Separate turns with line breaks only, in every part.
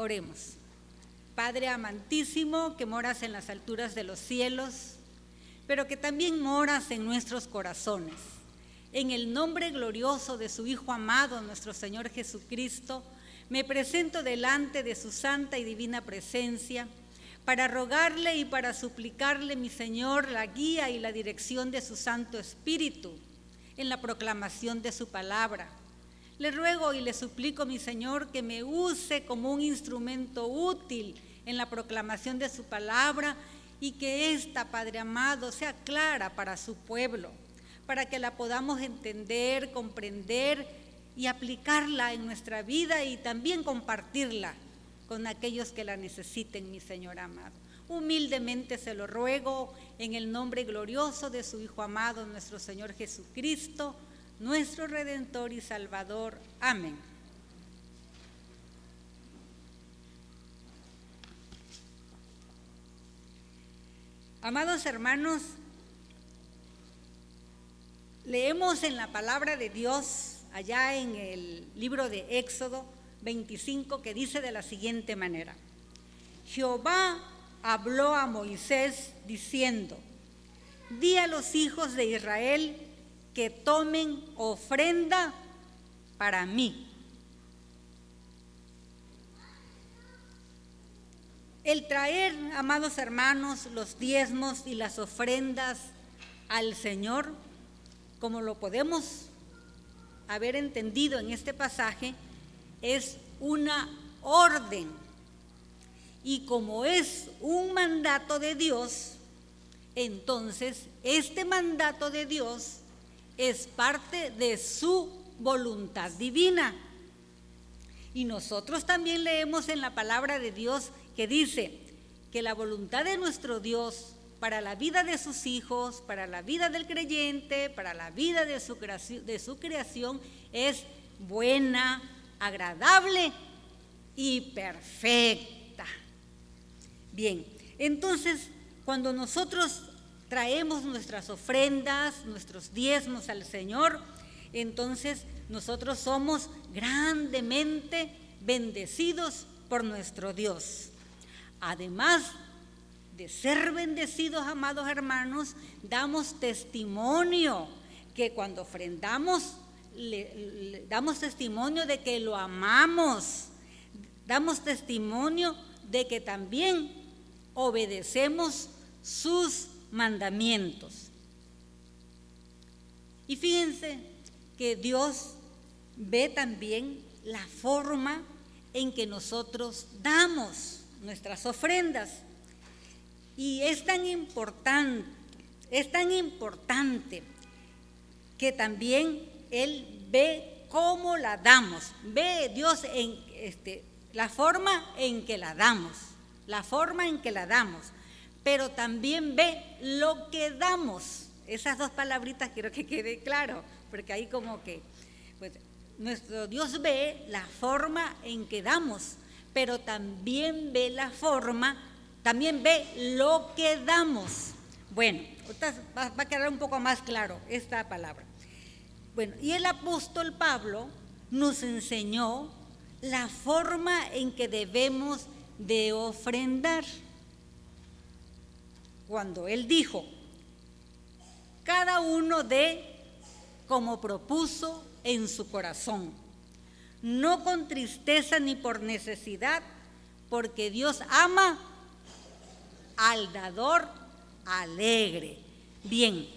Oremos. Padre amantísimo, que moras en las alturas de los cielos, pero que también moras en nuestros corazones. En el nombre glorioso de su Hijo amado, nuestro Señor Jesucristo, me presento delante de su santa y divina presencia para rogarle y para suplicarle, mi Señor, la guía y la dirección de su Santo Espíritu en la proclamación de su palabra. Le ruego y le suplico, mi Señor, que me use como un instrumento útil en la proclamación de su palabra y que esta, Padre amado, sea clara para su pueblo, para que la podamos entender, comprender y aplicarla en nuestra vida y también compartirla con aquellos que la necesiten, mi Señor amado. Humildemente se lo ruego en el nombre glorioso de su Hijo amado, nuestro Señor Jesucristo, nuestro Redentor y Salvador. Amén. Amados hermanos, leemos en la palabra de Dios, allá en el libro de Éxodo 25, que dice de la siguiente manera: Jehová habló a Moisés diciendo: di a los hijos de Israel que tomen ofrenda para mí. El traer, amados hermanos, los diezmos y las ofrendas al Señor, como lo podemos haber entendido en este pasaje, es una orden. Y como es un mandato de Dios, entonces este mandato de Dios es parte de su voluntad divina. Y nosotros también leemos en la palabra de Dios que dice que la voluntad de nuestro Dios para la vida de sus hijos, para la vida del creyente, para la vida de su creación es buena, agradable y perfecta. Bien, entonces cuando nosotros traemos nuestras ofrendas, nuestros diezmos al Señor, entonces nosotros somos grandemente bendecidos por nuestro Dios. Además de ser bendecidos, amados hermanos, damos testimonio que cuando ofrendamos, le damos testimonio de que lo amamos, damos testimonio de que también obedecemos sus mandamientos. Y fíjense que Dios ve también la forma en que nosotros damos nuestras ofrendas. Y es tan importante que también Él ve cómo la damos, ve Dios en la forma en que la damos, pero también ve lo que damos. Esas dos palabritas quiero que quede claro, porque ahí como que, pues, nuestro Dios ve la forma en que damos, pero también ve lo que damos. Bueno, ahorita va a quedar un poco más claro esta palabra. Bueno, y el apóstol Pablo nos enseñó la forma en que debemos de ofrendar. Cuando él dijo: cada uno dé como propuso en su corazón, no con tristeza ni por necesidad, porque Dios ama al dador alegre. Bien,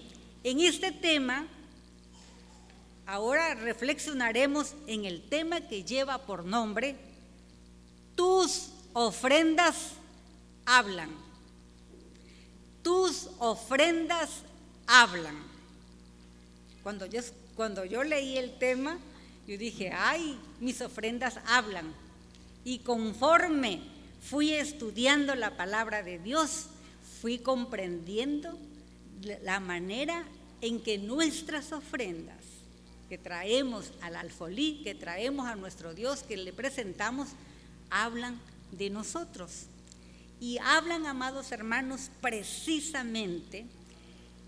en este tema, ahora reflexionaremos en el tema que lleva por nombre: tus ofrendas hablan. Tus ofrendas hablan. Cuando yo leí el tema, yo dije: ay, mis ofrendas hablan. Y conforme fui estudiando la palabra de Dios, fui comprendiendo la manera en que nuestras ofrendas que traemos al alfolí, que traemos a nuestro Dios, que le presentamos, hablan de nosotros. Y hablan, amados hermanos, precisamente,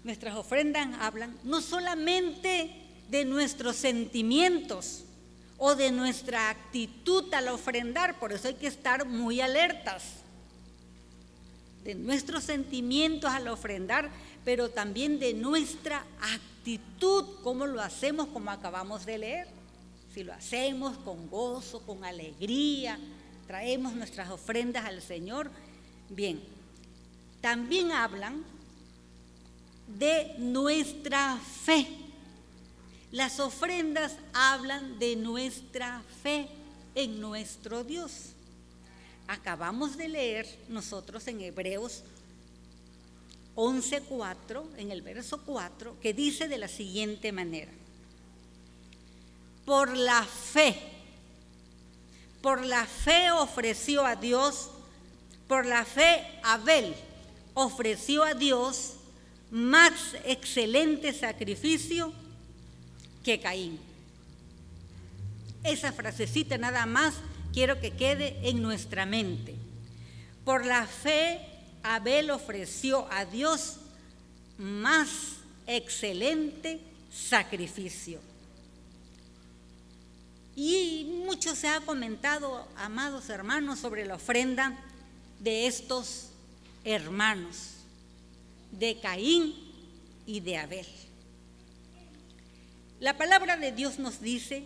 nuestras ofrendas hablan no solamente de nuestros sentimientos o de nuestra actitud al ofrendar. Por eso hay que estar muy alertas de nuestros sentimientos al ofrendar, pero también de nuestra actitud, cómo lo hacemos, como acabamos de leer. Si lo hacemos con gozo, con alegría, traemos nuestras ofrendas al Señor. Bien, también hablan de nuestra fe. Las ofrendas hablan de nuestra fe en nuestro Dios. Acabamos de leer nosotros en Hebreos 11:4, en el verso 4, que dice de la siguiente manera: por la fe ofreció a Dios, por la fe Abel ofreció a Dios más excelente sacrificio que Caín. Esa frasecita nada más quiero que quede en nuestra mente. Por la fe Abel ofreció a Dios más excelente sacrificio. Y mucho se ha comentado, amados hermanos, sobre la ofrenda de estos hermanos, de Caín y de Abel. La palabra de Dios nos dice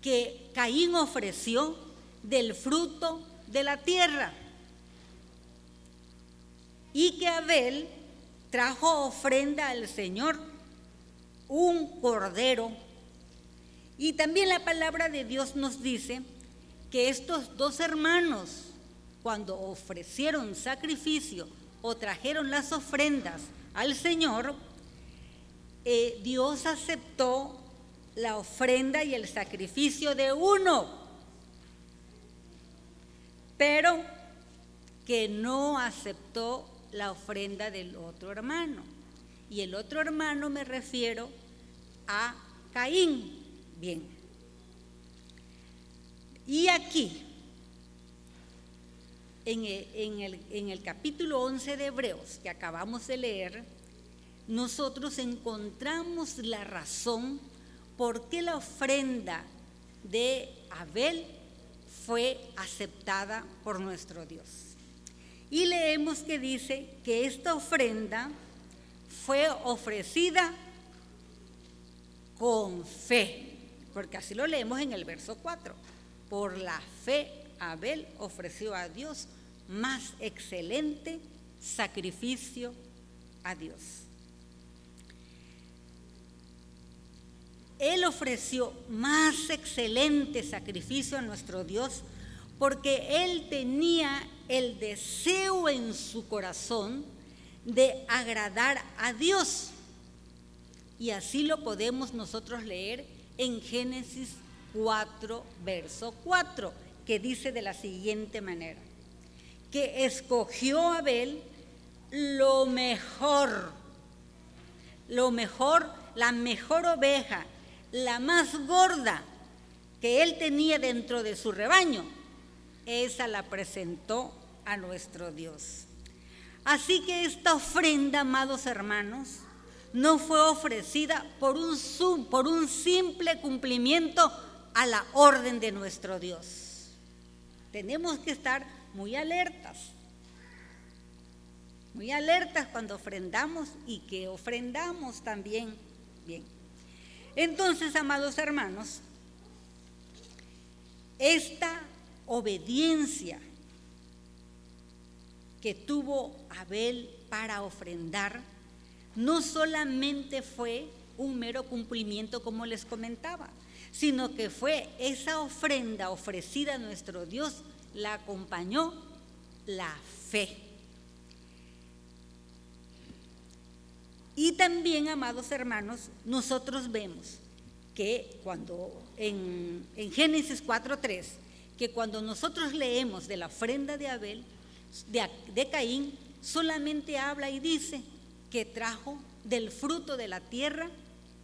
que Caín ofreció del fruto de la tierra y que Abel trajo ofrenda al Señor, un cordero. Y también la palabra de Dios nos dice que estos dos hermanos, cuando ofrecieron sacrificio o trajeron las ofrendas al Señor, Dios aceptó la ofrenda y el sacrificio de uno, pero que no aceptó la ofrenda del otro hermano. Y el otro hermano me refiero a Caín. Bien. Y aquí, en el capítulo 11 de Hebreos que acabamos de leer, nosotros encontramos la razón por qué la ofrenda de Abel fue aceptada por nuestro Dios. Y leemos que dice que esta ofrenda fue ofrecida con fe, porque así lo leemos en el verso 4. Por la fe Abel ofreció a Dios más excelente sacrificio a Dios. Él ofreció más excelente sacrificio a nuestro Dios porque él tenía el deseo en su corazón de agradar a Dios. Y así lo podemos nosotros leer en Génesis 4, verso 4, que dice de la siguiente manera: que escogió Abel lo mejor, la mejor oveja, la más gorda que él tenía dentro de su rebaño, esa la presentó a nuestro Dios. Así que esta ofrenda, amados hermanos, no fue ofrecida por un simple cumplimiento a la orden de nuestro Dios. Tenemos que estar muy alertas cuando ofrendamos y que ofrendamos también bien. Entonces, amados hermanos, esta obediencia que tuvo Abel para ofrendar no solamente fue un mero cumplimiento, como les comentaba, sino que fue esa ofrenda ofrecida a nuestro Dios, la acompañó la fe. Y también, amados hermanos, nosotros vemos que cuando en Génesis 4:3, que cuando nosotros leemos de la ofrenda de Abel, de Caín, solamente habla y dice que trajo del fruto de la tierra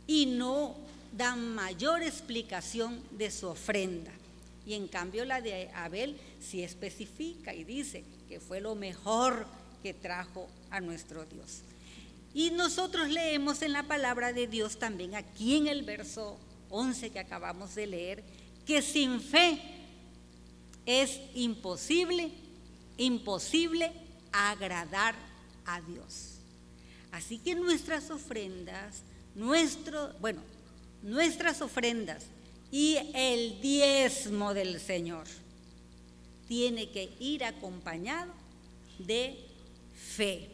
y no da mayor explicación de su ofrenda. Y en cambio la de Abel sí especifica y dice que fue lo mejor que trajo a nuestro Dios. Y nosotros leemos en la palabra de Dios también aquí en el verso 11 que acabamos de leer, que sin fe es imposible agradar a Dios. Así que nuestras ofrendas, nuestras ofrendas y el diezmo del Señor tiene que ir acompañado de fe.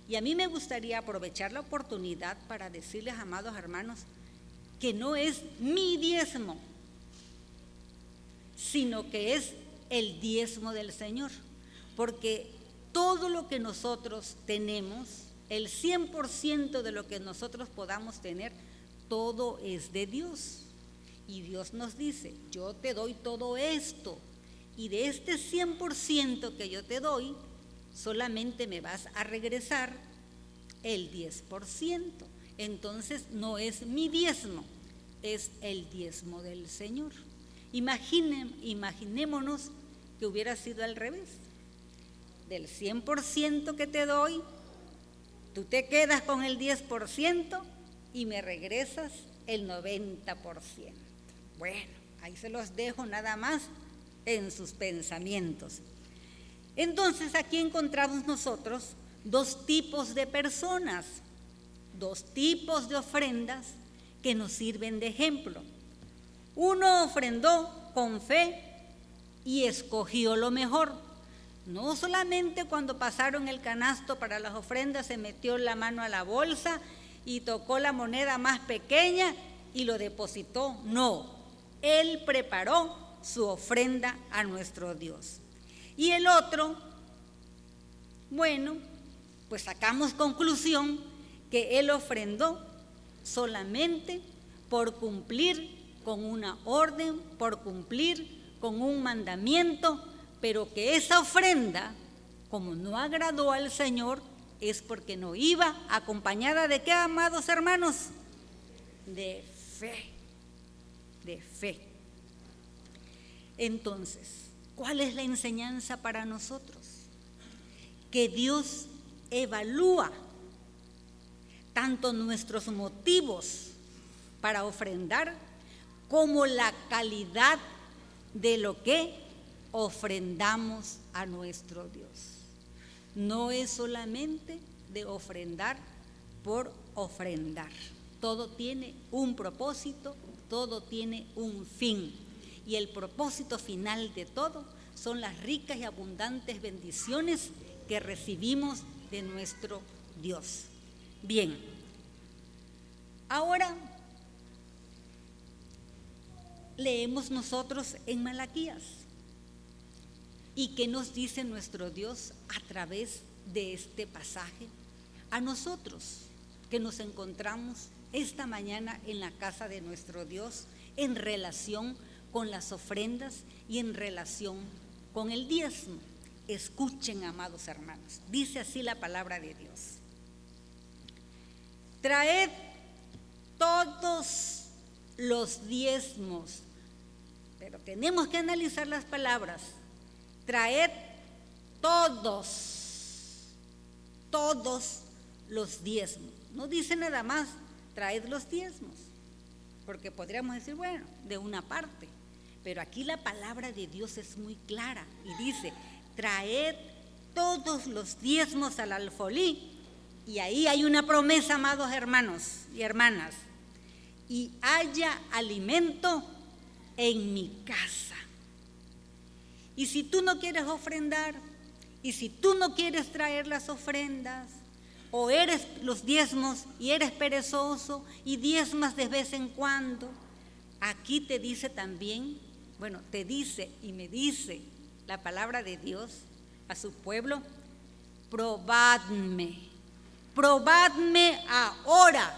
Y a mí me gustaría aprovechar la oportunidad para decirles, amados hermanos, que no es mi diezmo, sino que es el diezmo del Señor, porque todo lo que nosotros tenemos, el 100% de lo que nosotros podamos tener, todo es de Dios. Y Dios nos dice, yo te doy todo esto, y de este 100% que yo te doy, solamente me vas a regresar el 10%. Entonces no es mi diezmo, es el diezmo del Señor. Imaginémonos que hubiera sido al revés. Del 100% que te doy, tú te quedas con el 10% y me regresas el 90%. Bueno, ahí se los dejo nada más en sus pensamientos. Entonces aquí encontramos nosotros dos tipos de personas, dos tipos de ofrendas que nos sirven de ejemplo. Uno ofrendó con fe y escogió lo mejor. No solamente cuando pasaron el canasto para las ofrendas se metió la mano a la bolsa y tocó la moneda más pequeña y lo depositó. No, él preparó su ofrenda a nuestro Dios. Y el otro, bueno, pues sacamos conclusión que él ofrendó solamente por cumplir con una orden, por cumplir con un mandamiento, pero que esa ofrenda, como no agradó al Señor, es porque no iba acompañada de ¿qué, amados hermanos? De fe, de fe. Entonces, ¿cuál es la enseñanza para nosotros? Que Dios evalúa tanto nuestros motivos para ofrendar como la calidad de lo que ofrendamos a nuestro Dios. No es solamente de ofrendar por ofrendar. Todo tiene un propósito, todo tiene un fin. Y el propósito final de todo son las ricas y abundantes bendiciones que recibimos de nuestro Dios. Bien, ahora leemos nosotros en Malaquías. ¿Y qué nos dice nuestro Dios a través de este pasaje? A nosotros que nos encontramos esta mañana en la casa de nuestro Dios en relación con las ofrendas y en relación con el diezmo. Escuchen, amados hermanos, dice así la palabra de Dios. Traed todos los diezmos, pero tenemos que analizar las palabras. Traed todos los diezmos. No dice nada más, traed los diezmos, porque podríamos decir, bueno, de una parte, pero aquí la palabra de Dios es muy clara y dice, traed todos los diezmos al alfolí. Y ahí hay una promesa, amados hermanos y hermanas, y haya alimento en mi casa. Y si tú no quieres ofrendar, y si tú no quieres traer las ofrendas, o eres los diezmos y eres perezoso y diezmas de vez en cuando, aquí te dice también, bueno, te dice y me dice la palabra de Dios a su pueblo, probadme ahora.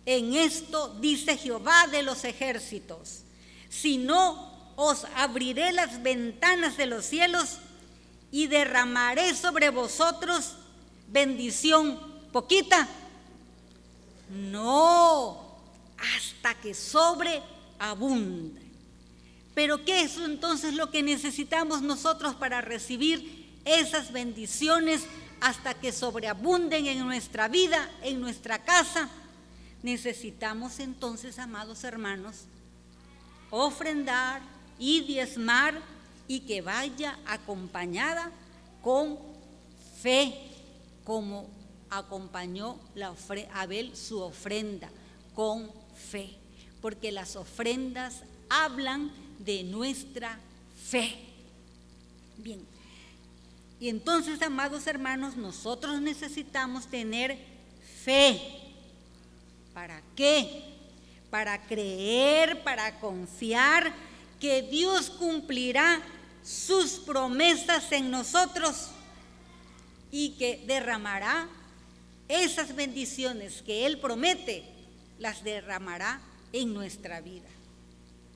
En esto dice Jehová de los ejércitos, si no os abriré las ventanas de los cielos y derramaré sobre vosotros bendición poquita, no, hasta que sobreabunde. Pero ¿qué es entonces lo que necesitamos nosotros para recibir esas bendiciones hasta que sobreabunden en nuestra vida, en nuestra casa? Necesitamos entonces, amados hermanos, ofrendar y diezmar, y que vaya acompañada con fe, como acompañó Abel su ofrenda, con fe, porque las ofrendas hablan de nuestra fe. Bien, y entonces, amados hermanos, nosotros necesitamos tener fe. ¿Para qué? Para creer, para confiar que Dios cumplirá sus promesas en nosotros y que derramará esas bendiciones que Él promete, las derramará en nuestra vida.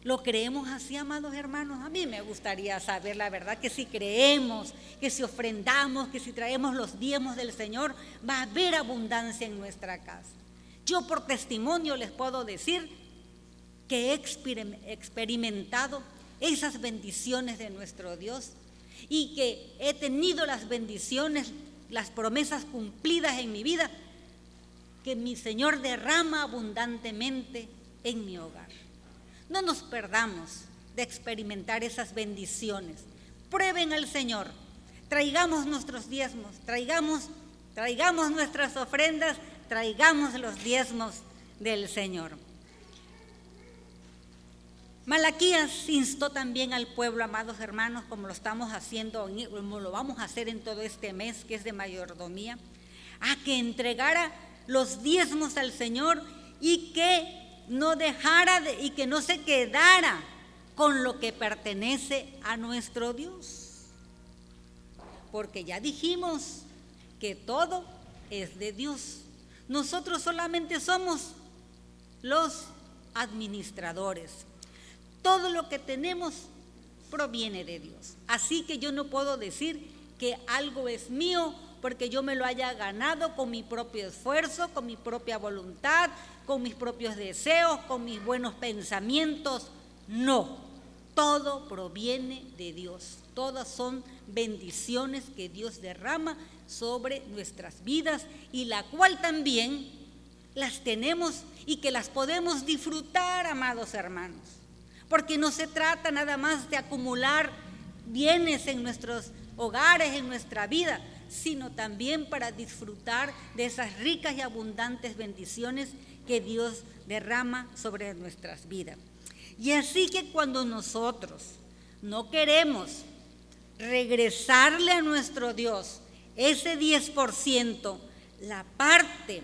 ¿Lo creemos así, amados hermanos? A mí me gustaría saber la verdad, que si creemos, que si ofrendamos, que si traemos los diezmos del Señor, va a haber abundancia en nuestra casa. Yo por testimonio les puedo decir que he experimentado esas bendiciones de nuestro Dios y que he tenido las bendiciones, las promesas cumplidas en mi vida, que mi Señor derrama abundantemente en mi hogar. No nos perdamos de experimentar esas bendiciones. Prueben al Señor, traigamos nuestros diezmos, traigamos nuestras ofrendas, traigamos los diezmos del Señor. Malaquías instó también al pueblo, amados hermanos, como lo estamos haciendo, como lo vamos a hacer en todo este mes que es de mayordomía, a que entregara los diezmos al Señor y que no dejara y que no se quedara con lo que pertenece a nuestro Dios. Porque ya dijimos que todo es de Dios. Nosotros solamente somos los administradores. Todo lo que tenemos proviene de Dios. Así que yo no puedo decir que algo es mío porque yo me lo haya ganado con mi propio esfuerzo, con mi propia voluntad, con mis propios deseos, con mis buenos pensamientos. No, todo proviene de Dios. Todas son bendiciones que Dios derrama sobre nuestras vidas y la cual también las tenemos y que las podemos disfrutar, amados hermanos. Porque no se trata nada más de acumular bienes en nuestros hogares, en nuestra vida, sino también para disfrutar de esas ricas y abundantes bendiciones que Dios derrama sobre nuestras vidas. Y así que cuando nosotros no queremos regresarle a nuestro Dios ese 10%, la parte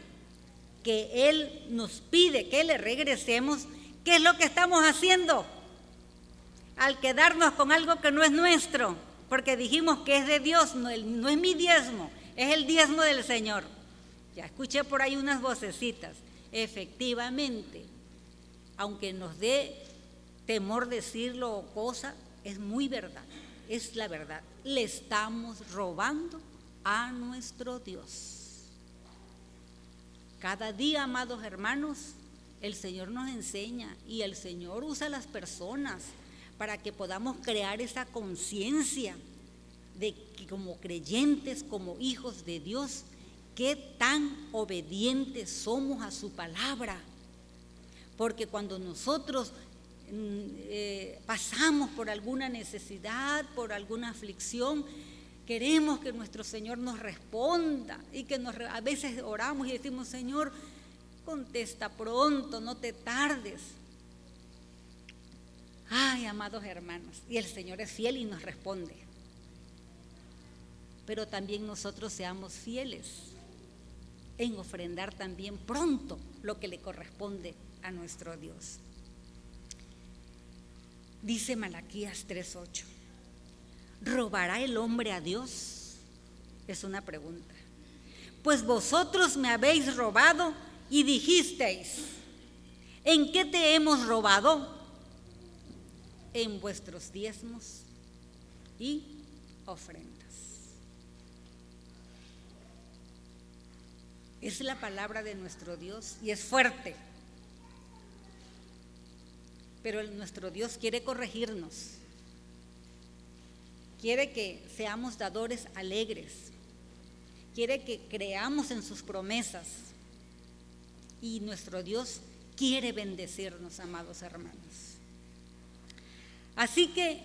que Él nos pide que le regresemos, ¿qué es lo que estamos haciendo? Al quedarnos con algo que no es nuestro, porque dijimos que es de Dios, no es mi diezmo, es el diezmo del Señor. Ya escuché por ahí unas vocecitas. Efectivamente, aunque nos dé temor decirlo o cosa, es muy verdad, es la verdad. Le estamos robando a nuestro Dios. Cada día, amados hermanos, el Señor nos enseña y el Señor usa a las personas para que podamos crear esa conciencia de que como creyentes, como hijos de Dios, qué tan obedientes somos a su palabra. Porque cuando nosotros pasamos por alguna necesidad, por alguna aflicción, queremos que nuestro Señor nos responda y que a veces oramos y decimos: Señor, contesta pronto, no te tardes. Ay, amados hermanos, y el Señor es fiel y nos responde. Pero también nosotros seamos fieles en ofrendar también pronto lo que le corresponde a nuestro Dios. Dice Malaquías 3:8, ¿robará el hombre a Dios? Es una pregunta. Pues vosotros me habéis robado y dijisteis: ¿en qué te hemos robado? En vuestros diezmos y ofrendas. Es la palabra de nuestro Dios y es fuerte. Pero nuestro Dios quiere corregirnos. Quiere que seamos dadores alegres. Quiere que creamos en sus promesas. Y nuestro Dios quiere bendecirnos, amados hermanos. Así que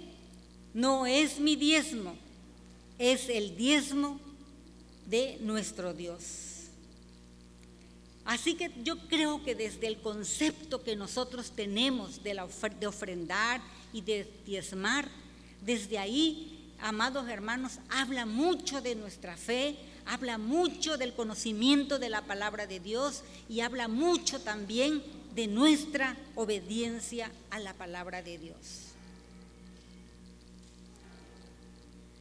no es mi diezmo, es el diezmo de nuestro Dios. Así que yo creo que desde el concepto que nosotros tenemos de ofrendar y de diezmar, desde ahí, amados hermanos, habla mucho de nuestra fe, habla mucho del conocimiento de la palabra de Dios y habla mucho también de nuestra obediencia a la palabra de Dios.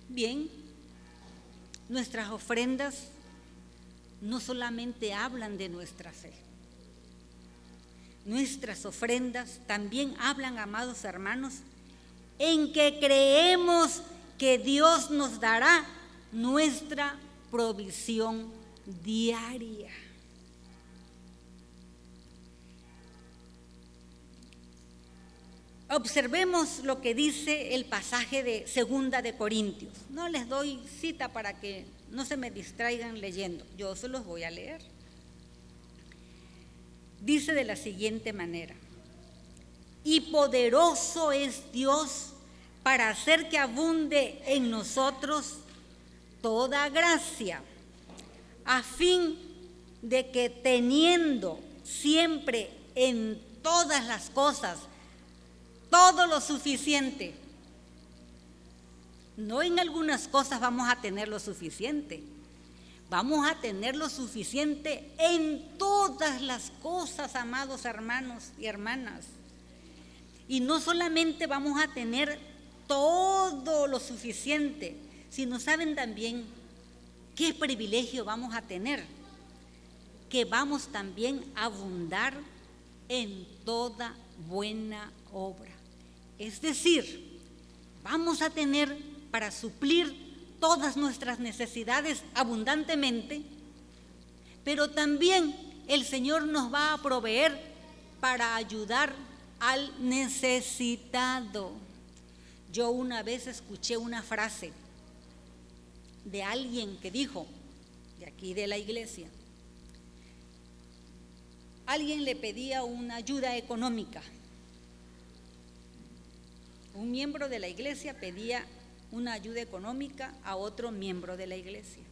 Bien, nuestras ofrendas no solamente hablan de nuestra fe. Nuestras ofrendas también hablan, amados hermanos, en que creemos que Dios nos dará nuestra provisión diaria. Observemos lo que dice el pasaje de 2 de Corintios. No les doy cita para que no se me distraigan leyendo, yo se los voy a leer. Dice de la siguiente manera: y poderoso es Dios para hacer que abunde en nosotros toda gracia, a fin de que teniendo siempre en todas las cosas todo lo suficiente. No en algunas cosas vamos a tener lo suficiente, vamos a tener lo suficiente en todas las cosas, amados hermanos y hermanas. Y no solamente vamos a tener todo lo suficiente, sino saben también qué privilegio vamos a tener, que vamos también a abundar en toda buena obra. Es decir, vamos a tener para suplir todas nuestras necesidades abundantemente, pero también el Señor nos va a proveer para ayudar al necesitado. Yo una vez escuché una frase de alguien que dijo, de aquí de la iglesia, alguien le pedía una ayuda económica. Un miembro de la iglesia pedía una ayuda económica a otro miembro de la iglesia.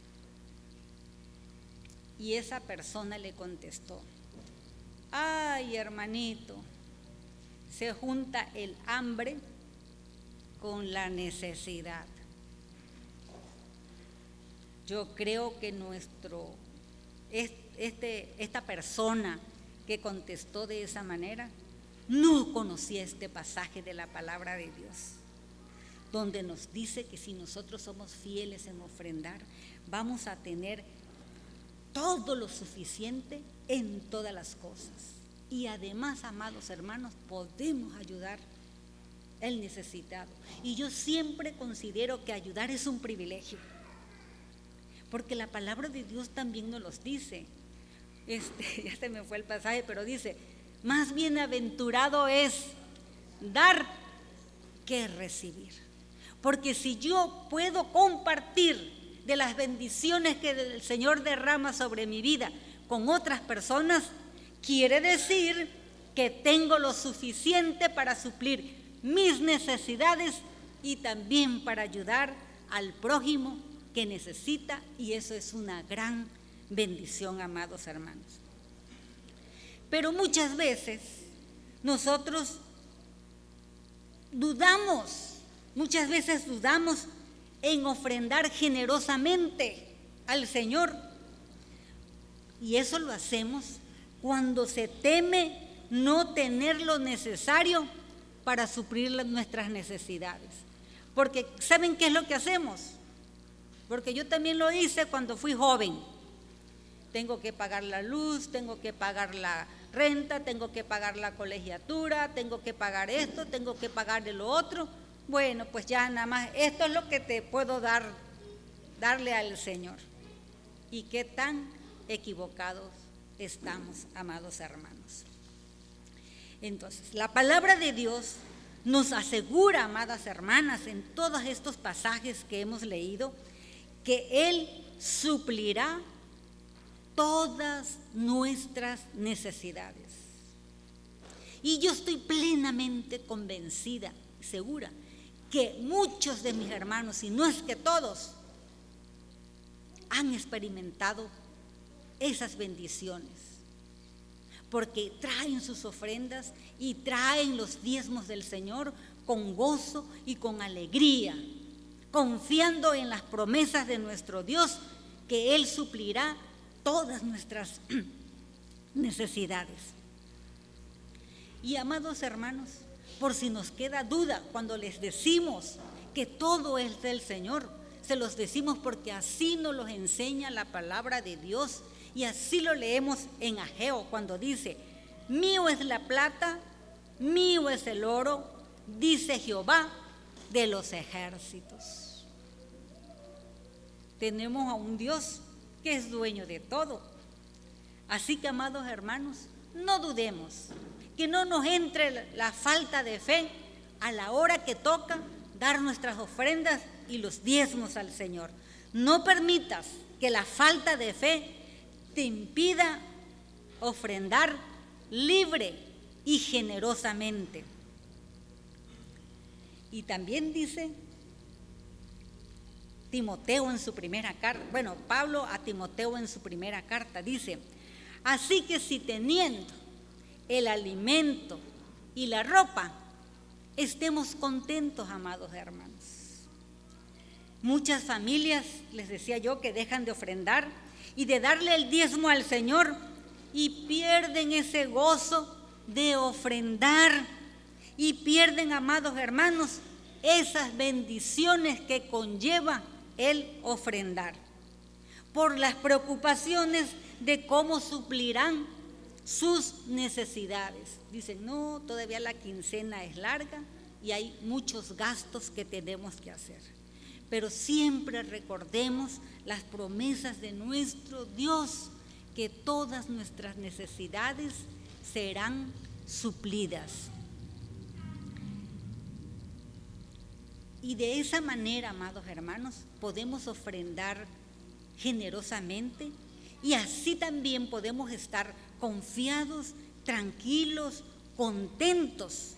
Y esa persona le contestó: ay, hermanito, se junta el hambre con la necesidad. Yo creo que esta persona que contestó de esa manera no conocía este pasaje de la palabra de Dios, donde nos dice que si nosotros somos fieles en ofrendar, vamos a tener todo lo suficiente en todas las cosas. Y además, amados hermanos, podemos ayudar al necesitado. Y yo siempre considero que ayudar es un privilegio, porque la palabra de Dios también nos los dice. Ya se me fue el pasaje, pero dice: más bienaventurado es dar que recibir. Porque si yo puedo compartir de las bendiciones que el Señor derrama sobre mi vida con otras personas, quiere decir que tengo lo suficiente para suplir mis necesidades y también para ayudar al prójimo que necesita, y eso es una gran bendición, amados hermanos. Pero muchas veces nosotros dudamos en ofrendar generosamente al Señor. Y eso lo hacemos cuando se teme no tener lo necesario para suplir nuestras necesidades. Porque ¿saben qué es lo que hacemos? Porque yo también lo hice cuando fui joven. Tengo que pagar la luz, tengo que pagar la renta, tengo que pagar la colegiatura, tengo que pagar esto, tengo que pagar lo otro. Bueno, pues ya nada más, esto es lo que te puedo darle al Señor. Y qué tan equivocados estamos, amados hermanos. Entonces, la palabra de Dios nos asegura, amadas hermanas, en todos estos pasajes que hemos leído, que Él suplirá todas nuestras necesidades. Y yo estoy plenamente convencida segura que muchos de mis hermanos, si no es que todos, han experimentado esas bendiciones, porque traen sus ofrendas y traen los diezmos del Señor con gozo y con alegría, confiando en las promesas de nuestro Dios, que Él suplirá todas nuestras necesidades. Y amados hermanos, por si nos queda duda cuando les decimos que todo es del Señor, se los decimos porque así nos los enseña la palabra de Dios, y así lo leemos en Ageo cuando dice: mío es la plata, mío es el oro, dice Jehová de los ejércitos. Tenemos a un Dios que es dueño de todo. Así que, amados hermanos, no dudemos, que no nos entre la falta de fe a la hora que toca dar nuestras ofrendas y los diezmos al Señor. No permitas que la falta de fe te impida ofrendar libre y generosamente. Y también dice Timoteo en su primera carta, Pablo a Timoteo en su primera carta dice: así que si teniendo el alimento y la ropa, estemos contentos, amados hermanos. Muchas familias, les decía yo, que dejan de ofrendar y de darle el diezmo al Señor y pierden ese gozo de ofrendar y pierden, amados hermanos, esas bendiciones que conlleva el ofrendar, por las preocupaciones de cómo suplirán sus necesidades. Dicen: no, todavía la quincena es larga y hay muchos gastos que tenemos que hacer. Pero siempre recordemos las promesas de nuestro Dios, que todas nuestras necesidades serán suplidas. Y de esa manera, amados hermanos, podemos ofrendar generosamente, y así también podemos estar confiados, tranquilos, contentos,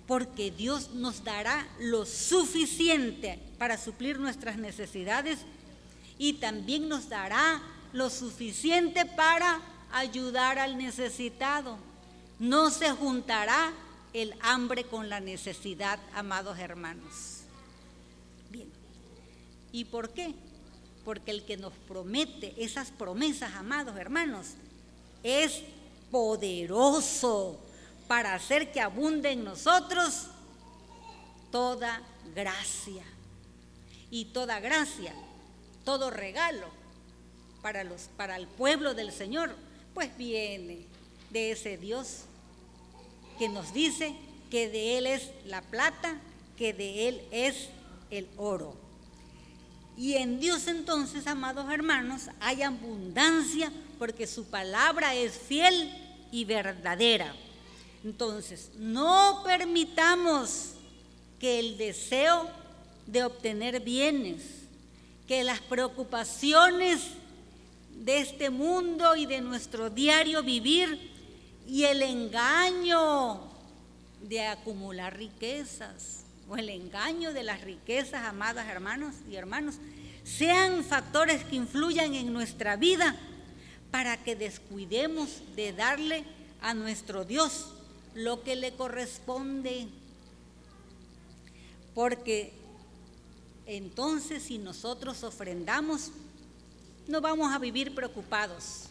porque Dios nos dará lo suficiente para suplir nuestras necesidades, y también nos dará lo suficiente para ayudar al necesitado. No se juntará el hambre con la necesidad, amados hermanos. Bien, ¿y por qué? Porque el que nos promete esas promesas, amados hermanos, es poderoso para hacer que abunde en nosotros toda gracia. Y toda gracia, todo regalo para el pueblo del Señor, pues viene de ese Dios que nos dice que de Él es la plata, que de Él es el oro. Y en Dios entonces, amados hermanos, hay abundancia, porque su palabra es fiel y verdadera. Entonces, no permitamos que el deseo de obtener bienes, que las preocupaciones de este mundo y de nuestro diario vivir y el engaño de acumular riquezas o el engaño de las riquezas, amadas hermanos y hermanos, sean factores que influyan en nuestra vida para que descuidemos de darle a nuestro Dios lo que le corresponde. Porque entonces, si nosotros ofrendamos, no vamos a vivir preocupados,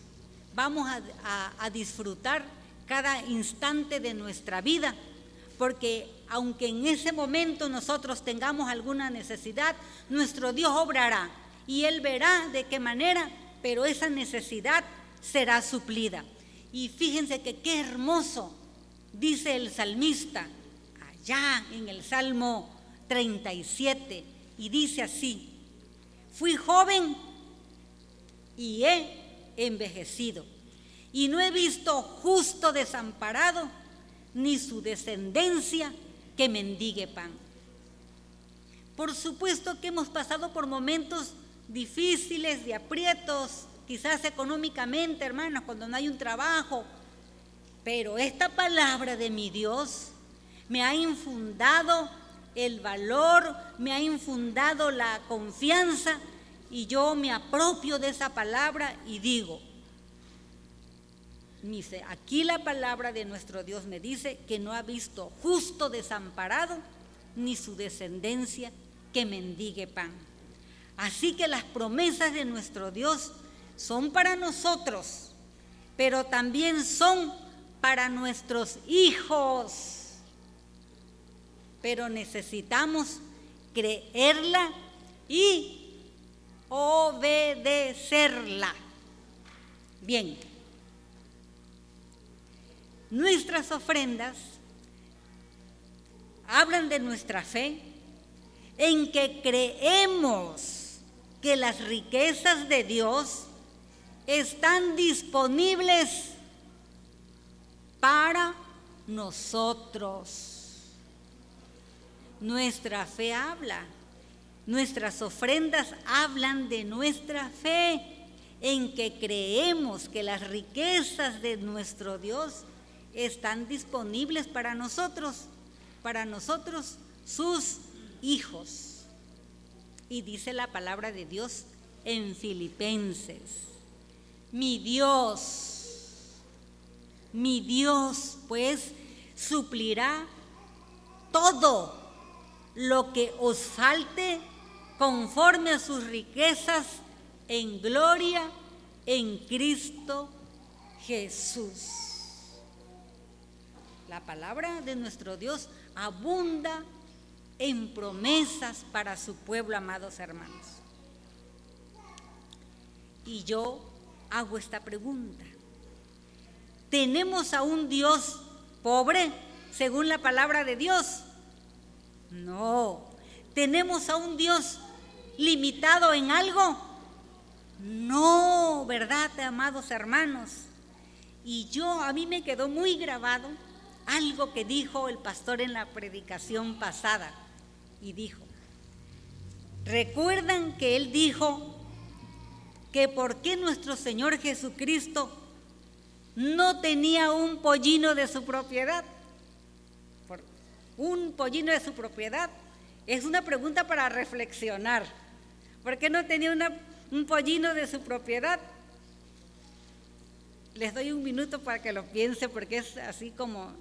vamos a disfrutar cada instante de nuestra vida, porque aunque en ese momento nosotros tengamos alguna necesidad, nuestro Dios obrará y Él verá de qué manera, pero esa necesidad será suplida. Y fíjense que qué hermoso dice el salmista allá en el Salmo 37, y dice así: fui joven y he envejecido, y no he visto justo desamparado, ni su descendencia que mendigue pan. Por supuesto que hemos pasado por momentos difíciles, de aprietos, quizás económicamente, hermanos, cuando no hay un trabajo, pero esta palabra de mi Dios me ha infundado el valor, me ha infundado la confianza y yo me apropio de esa palabra y digo, aquí la palabra de nuestro Dios me dice que no ha visto justo desamparado ni su descendencia que mendigue pan. Así que las promesas de nuestro Dios son para nosotros, pero también son para nuestros hijos. Pero necesitamos creerla y obedecerla. Bien, nuestras ofrendas hablan de nuestra fe en que creemos que las riquezas de Dios están disponibles para nosotros. Nuestra fe habla, nuestras ofrendas hablan de nuestra fe en que creemos que las riquezas de nuestro Dios están disponibles para nosotros, sus hijos. Y dice la palabra de Dios en Filipenses, mi Dios pues suplirá todo lo que os falte conforme a sus riquezas en gloria en Cristo Jesús. La palabra de nuestro Dios abunda en promesas para su pueblo, amados hermanos. Y yo hago esta pregunta: ¿tenemos a un Dios pobre según la palabra de Dios? No. ¿Tenemos a un Dios limitado en algo? No, ¿verdad, amados hermanos? Y a mí me quedó muy grabado algo que dijo el pastor en la predicación pasada. Y dijo, ¿recuerdan que él dijo que por qué nuestro Señor Jesucristo no tenía un pollino de su propiedad? Un pollino de su propiedad. Es una pregunta para reflexionar. ¿Por qué no tenía un pollino de su propiedad? Les doy un minuto para que lo piense, porque es así como...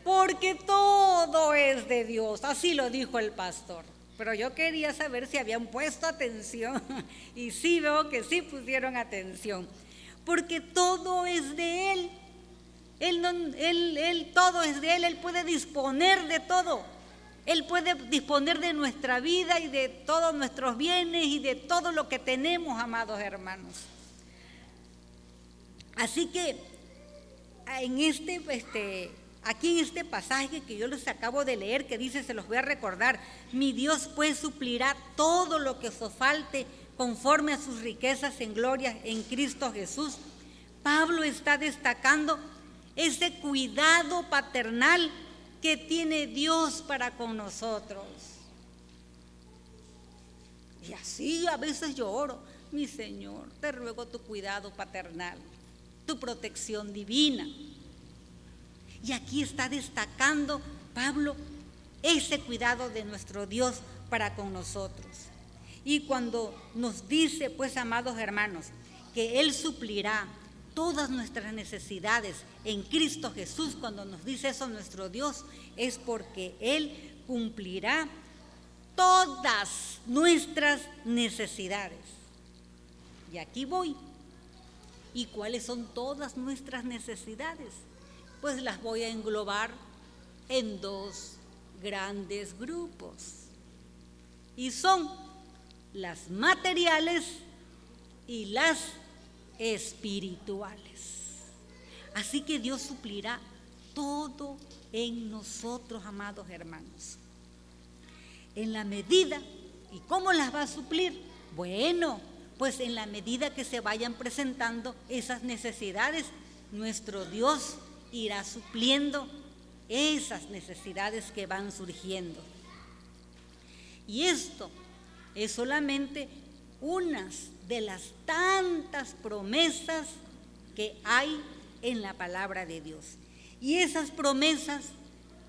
Porque todo es de Dios, así lo dijo el pastor. Pero yo quería saber si habían puesto atención, y sí veo que sí pusieron atención. Porque todo es de Él. Él todo es de Él, Él puede disponer de todo. Él puede disponer de nuestra vida y de todos nuestros bienes y de todo lo que tenemos, amados hermanos. Así que aquí en este pasaje que yo les acabo de leer, que dice, se los voy a recordar, mi Dios pues suplirá todo lo que os falte conforme a sus riquezas en gloria en Cristo Jesús. Pablo está destacando ese cuidado paternal que tiene Dios para con nosotros. Y así a veces yo oro, mi Señor, te ruego tu cuidado paternal, tu protección divina. Y aquí está destacando Pablo ese cuidado de nuestro Dios para con nosotros. Y cuando nos dice, pues, amados hermanos, que Él suplirá todas nuestras necesidades en Cristo Jesús, cuando nos dice eso nuestro Dios, es porque Él cumplirá todas nuestras necesidades. Y aquí voy. ¿Y cuáles son todas nuestras necesidades? Pues las voy a englobar en dos grandes grupos. Y son las materiales y las espirituales. Así que Dios suplirá todo en nosotros, amados hermanos. En la medida, ¿y cómo las va a suplir? Bueno, pues en la medida que se vayan presentando esas necesidades, nuestro Dios irá supliendo esas necesidades que van surgiendo. Y esto es solamente unas de las tantas promesas que hay en la palabra de Dios. Y esas promesas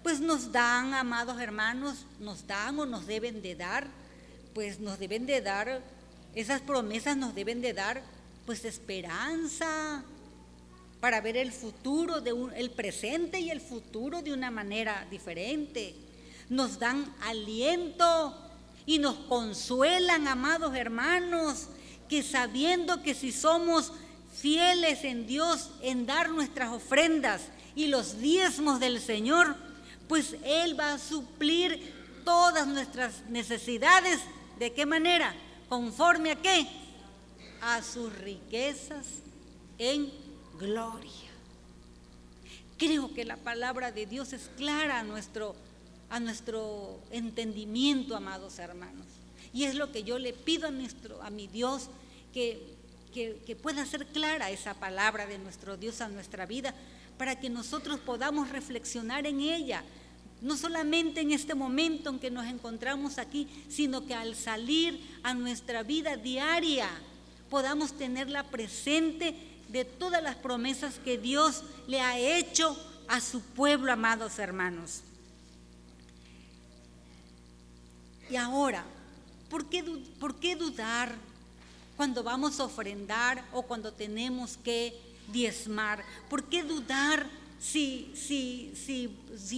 pues nos dan, amados hermanos, nos dan o nos deben de dar, pues nos deben de dar, esas promesas nos deben de dar, pues esperanza para ver el futuro, el presente y el futuro de una manera diferente. Nos dan aliento y nos consuelan, amados hermanos, que sabiendo que si somos fieles en Dios en dar nuestras ofrendas y los diezmos del Señor, pues Él va a suplir todas nuestras necesidades. ¿De qué manera? ¿Conforme a qué? A sus riquezas en gloria. Creo que la palabra de Dios es clara a nuestro entendimiento, amados hermanos. Y es lo que yo le pido a mi Dios, que pueda ser clara esa palabra de nuestro Dios a nuestra vida, para que nosotros podamos reflexionar en ella, no solamente en este momento en que nos encontramos aquí, sino que al salir a nuestra vida diaria podamos tenerla presente de todas las promesas que Dios le ha hecho a su pueblo, amados hermanos. Y ahora, ¿por qué dudar cuando vamos a ofrendar o cuando tenemos que diezmar? ¿Por qué dudar si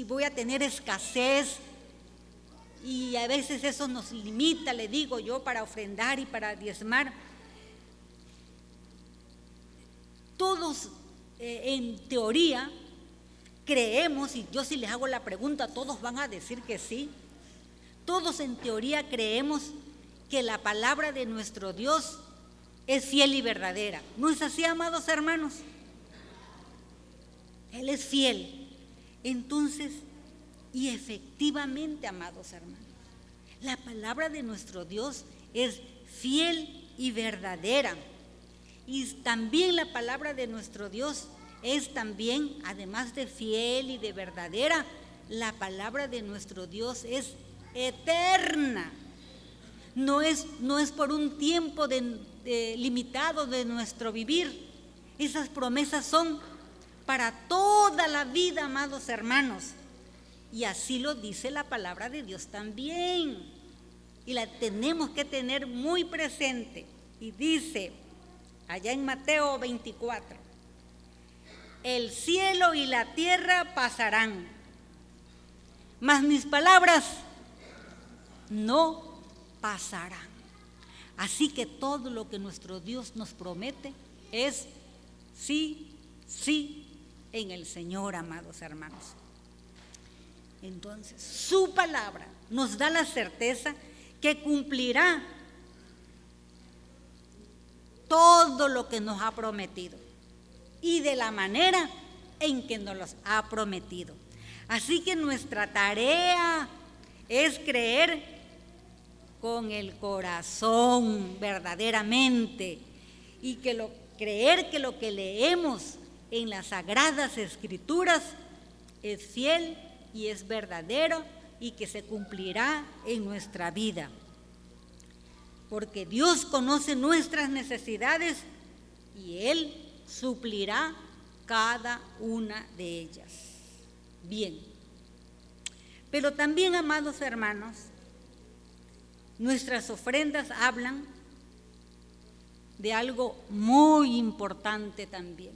voy a tener escasez? Y a veces eso nos limita, le digo yo, para ofrendar y para diezmar. Todos en teoría creemos, y yo si les hago la pregunta, todos van a decir que sí. Todos en teoría creemos que la palabra de nuestro Dios es fiel y verdadera. ¿No es así, amados hermanos? Él es fiel. Entonces, y efectivamente, amados hermanos, la palabra de nuestro Dios es fiel y verdadera. Y también la palabra de nuestro Dios es también, además de fiel y de verdadera, la palabra de nuestro Dios es eterna. No es por un tiempo limitado de nuestro vivir. Esas promesas son para toda la vida, amados hermanos. Y así lo dice la palabra de Dios también. Y la tenemos que tener muy presente. Y dice, allá en Mateo 24, el cielo y la tierra pasarán, mas mis palabras no pasarán. Así que todo lo que nuestro Dios nos promete es sí, sí en el Señor, amados hermanos. Entonces, su palabra nos da la certeza que cumplirá todo lo que nos ha prometido y de la manera en que nos los ha prometido. Así que nuestra tarea es creer con el corazón verdaderamente y creer que lo que leemos en las Sagradas Escrituras es fiel y es verdadero y que se cumplirá en nuestra vida. Porque Dios conoce nuestras necesidades y Él suplirá cada una de ellas. Bien, pero también, amados hermanos, nuestras ofrendas hablan de algo muy importante también.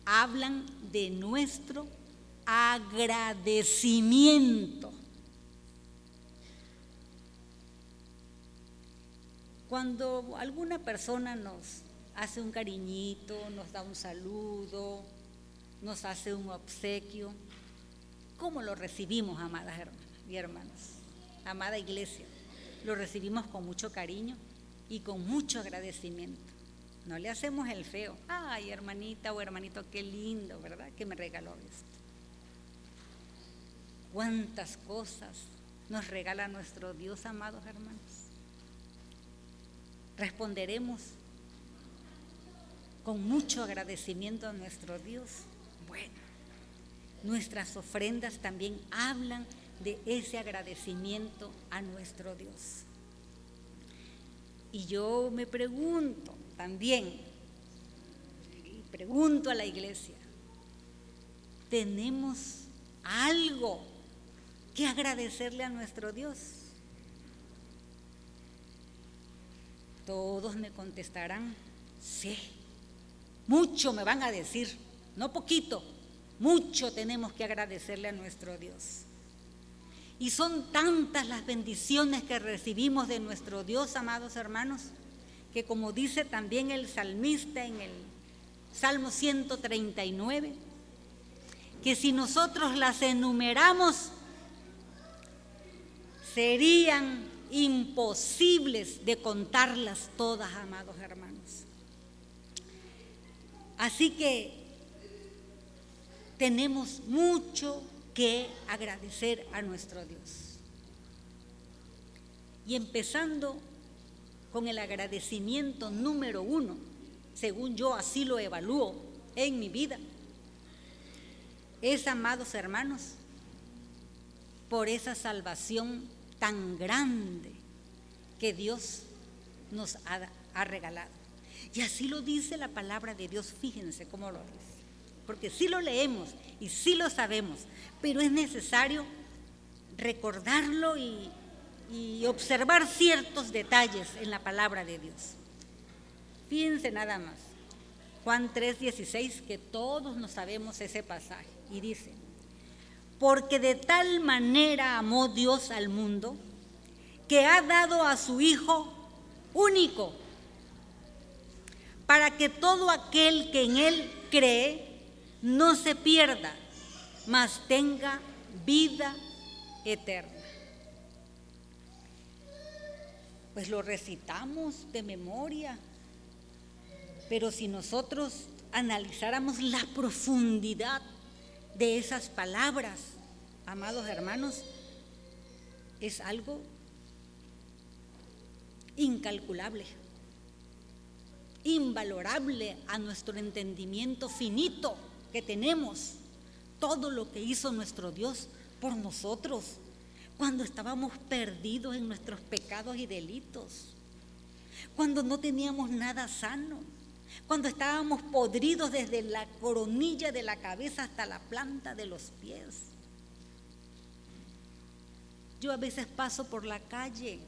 Hablan de nuestro agradecimiento. Cuando alguna persona nos hace un cariñito, nos da un saludo, nos hace un obsequio, ¿cómo lo recibimos, amadas hermanas y hermanos? Amada iglesia, lo recibimos con mucho cariño y con mucho agradecimiento. No le hacemos el feo. Ay, hermanita o hermanito, qué lindo, ¿verdad? Que me regaló esto. ¿Cuántas cosas nos regala nuestro Dios, amados hermanos? Responderemos con mucho agradecimiento a nuestro Dios. Bueno, nuestras ofrendas también hablan de ese agradecimiento a nuestro Dios. Y yo me pregunto también, y pregunto a la iglesia, tenemos algo que agradecerle a nuestro Dios. Todos me contestarán, sí, mucho me van a decir, no poquito, mucho tenemos que agradecerle a nuestro Dios. Y son tantas las bendiciones que recibimos de nuestro Dios, amados hermanos, que como dice también el salmista en el Salmo 139, que si nosotros las enumeramos, serían imposibles de contarlas todas, amados hermanos. Así que tenemos mucho que agradecer a nuestro Dios. Y empezando con el agradecimiento número 1, según yo así lo evalúo en mi vida, es, amados hermanos, por esa salvación tan grande que Dios nos ha regalado. Y así lo dice la palabra de Dios, fíjense cómo lo dice. Porque sí lo leemos y sí lo sabemos, pero es necesario recordarlo y observar ciertos detalles en la palabra de Dios. Fíjense nada más, Juan 3:16, que todos nos sabemos ese pasaje, y dice: porque de tal manera amó Dios al mundo, que ha dado a su Hijo único, para que todo aquel que en Él cree no se pierda, mas tenga vida eterna. Pues lo recitamos de memoria, pero si nosotros analizáramos la profundidad de esas palabras, amados hermanos, es algo incalculable, invalorable a nuestro entendimiento finito que tenemos. Todo lo que hizo nuestro Dios por nosotros cuando estábamos perdidos en nuestros pecados y delitos, cuando no teníamos nada sano, cuando estábamos podridos desde la coronilla de la cabeza hasta la planta de los pies. Yo a veces paso por la calle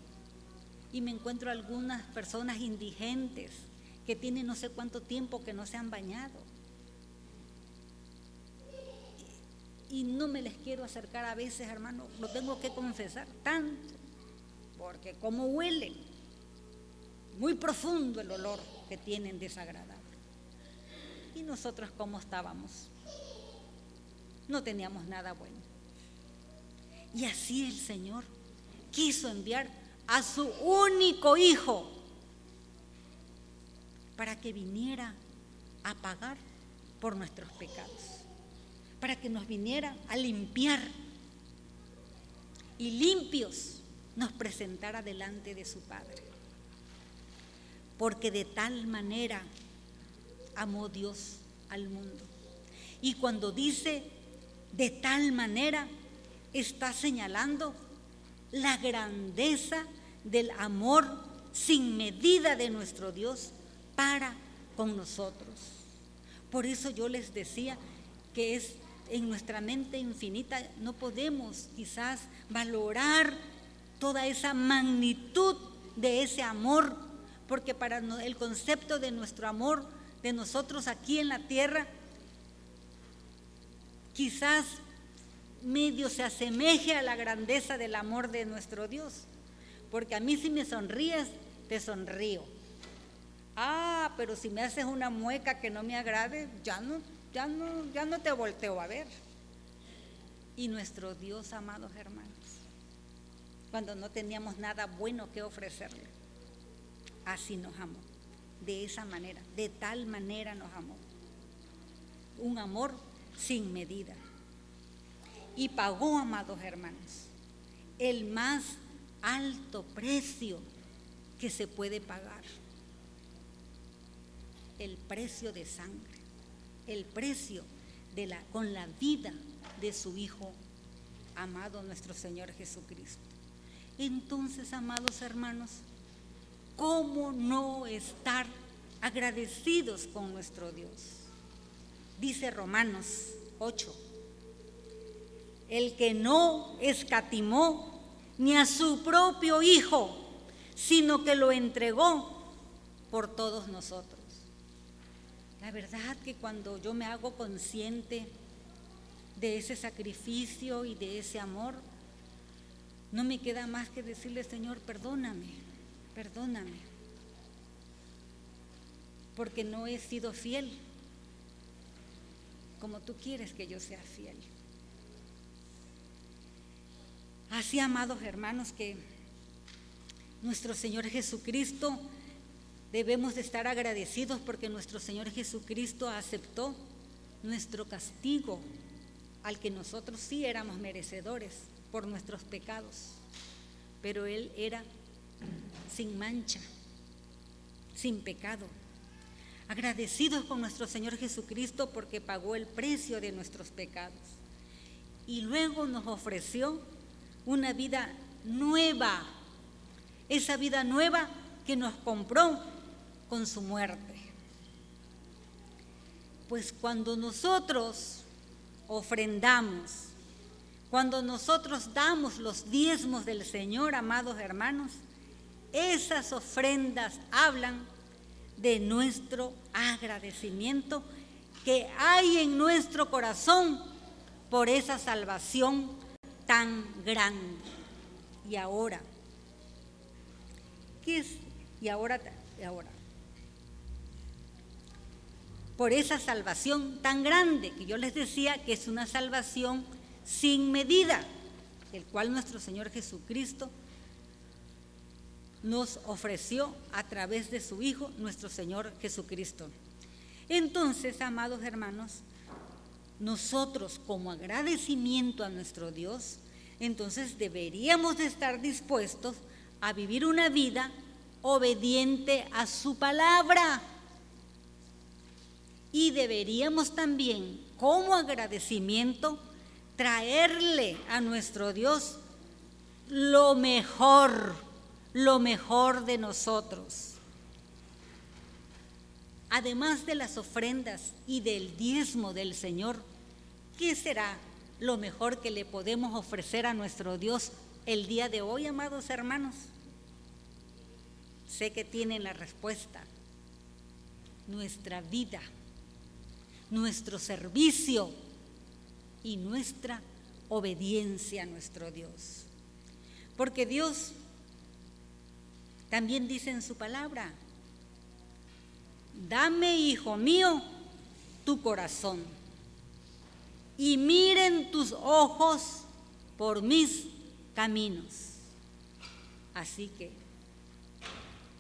y me encuentro algunas personas indigentes que tienen no sé cuánto tiempo que no se han bañado. Y no me les quiero acercar a veces, hermano, lo tengo que confesar tanto, porque como huelen, muy profundo el olor que tienen, desagradable. Y nosotros, ¿cómo estábamos? No teníamos nada bueno. Y así el Señor quiso enviar a su único Hijo para que viniera a pagar por nuestros pecados, para que nos viniera a limpiar y limpios nos presentara delante de su Padre. Porque de tal manera amó Dios al mundo. Y cuando dice de tal manera, está señalando la grandeza del amor sin medida de nuestro Dios para con nosotros. Por eso yo les decía que es en nuestra mente infinita, no podemos quizás valorar toda esa magnitud de ese amor, porque para el concepto de nuestro amor, de nosotros aquí en la tierra, quizás medio se asemeje a la grandeza del amor de nuestro Dios, porque a mí si me sonríes, te sonrío. Pero si me haces una mueca que no me agrade, ya no te volteo a ver. Y nuestro Dios, amados hermanos, cuando no teníamos nada bueno que ofrecerle, así nos amó, de esa manera, de tal manera nos amó. Un amor sin medida. Y pagó, amados hermanos, el más alto precio que se puede pagar. El precio de sangre, el precio con la vida de su Hijo amado, nuestro Señor Jesucristo. Entonces, amados hermanos, ¿cómo no estar agradecidos con nuestro Dios? Dice Romanos 8, el que no escatimó ni a su propio Hijo, sino que lo entregó por todos nosotros. La verdad que cuando yo me hago consciente de ese sacrificio y de ese amor, no me queda más que decirle: Señor, perdóname, perdóname, porque no he sido fiel como tú quieres que yo sea fiel. Así, amados hermanos, que nuestro Señor Jesucristo, debemos de estar agradecidos porque nuestro Señor Jesucristo aceptó nuestro castigo, al que nosotros sí éramos merecedores por nuestros pecados, pero Él era sin mancha, sin pecado. Agradecidos con nuestro Señor Jesucristo porque pagó el precio de nuestros pecados y luego nos ofreció una vida nueva, esa vida nueva que nos compró con su muerte. Pues cuando nosotros ofrendamos, cuando nosotros damos los diezmos del Señor, amados hermanos, esas ofrendas hablan de nuestro agradecimiento que hay en nuestro corazón por esa salvación tan grande. Y ahora, ¿qué es? Y ahora, por esa salvación tan grande, que yo les decía que es una salvación sin medida, el cual nuestro Señor Jesucristo nos ofreció a través de su Hijo, nuestro Señor Jesucristo. Entonces, amados hermanos, nosotros como agradecimiento a nuestro Dios, entonces deberíamos de estar dispuestos a vivir una vida obediente a su palabra. Y deberíamos también, como agradecimiento, traerle a nuestro Dios lo mejor de nosotros. Además de las ofrendas y del diezmo del Señor, ¿qué será lo mejor que le podemos ofrecer a nuestro Dios el día de hoy, amados hermanos? Sé que tienen la respuesta: nuestra vida, nuestro servicio y nuestra obediencia a nuestro Dios. Porque Dios también dice en su palabra: dame, hijo mío, tu corazón, y miren tus ojos por mis caminos. Así que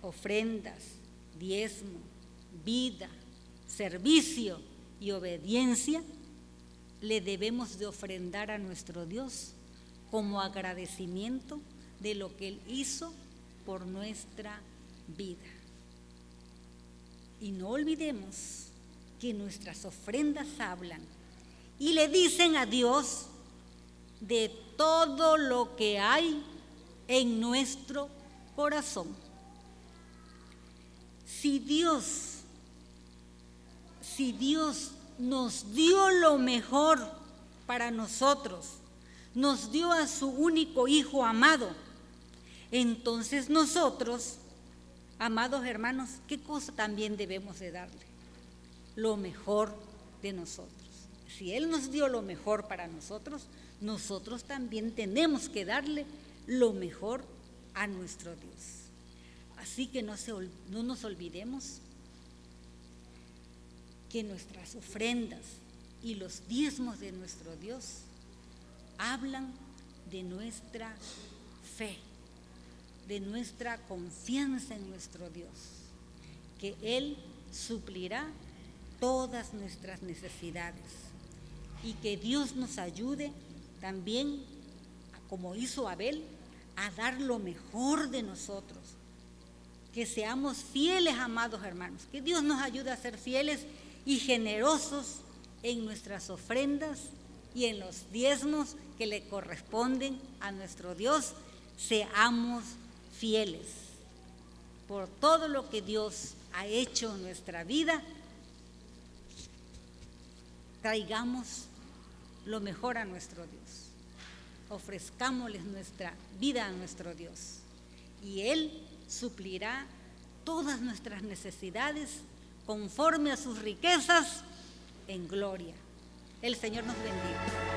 ofrendas, diezmo, vida, servicio y obediencia le debemos de ofrendar a nuestro Dios como agradecimiento de lo que Él hizo por nuestra vida. Y no olvidemos que nuestras ofrendas hablan y le dicen a Dios de todo lo que hay en nuestro corazón. Si Dios nos dio lo mejor para nosotros, nos dio a su único Hijo amado, entonces nosotros, amados hermanos, ¿qué cosa también debemos de darle? Lo mejor de nosotros. Si Él nos dio lo mejor para nosotros, nosotros también tenemos que darle lo mejor a nuestro Dios. Así que no nos olvidemos que nuestras ofrendas y los diezmos de nuestro Dios hablan de nuestra fe, de nuestra confianza en nuestro Dios, que Él suplirá todas nuestras necesidades y que Dios nos ayude también, como hizo Abel, a dar lo mejor de nosotros, que seamos fieles, amados hermanos, que Dios nos ayude a ser fieles y generosos en nuestras ofrendas y en los diezmos que le corresponden a nuestro Dios. Seamos fieles por todo lo que Dios ha hecho en nuestra vida. Traigamos lo mejor a nuestro Dios. ofrezcámosles nuestra vida a nuestro Dios y Él suplirá todas nuestras necesidades conforme a sus riquezas en gloria. El Señor nos bendiga.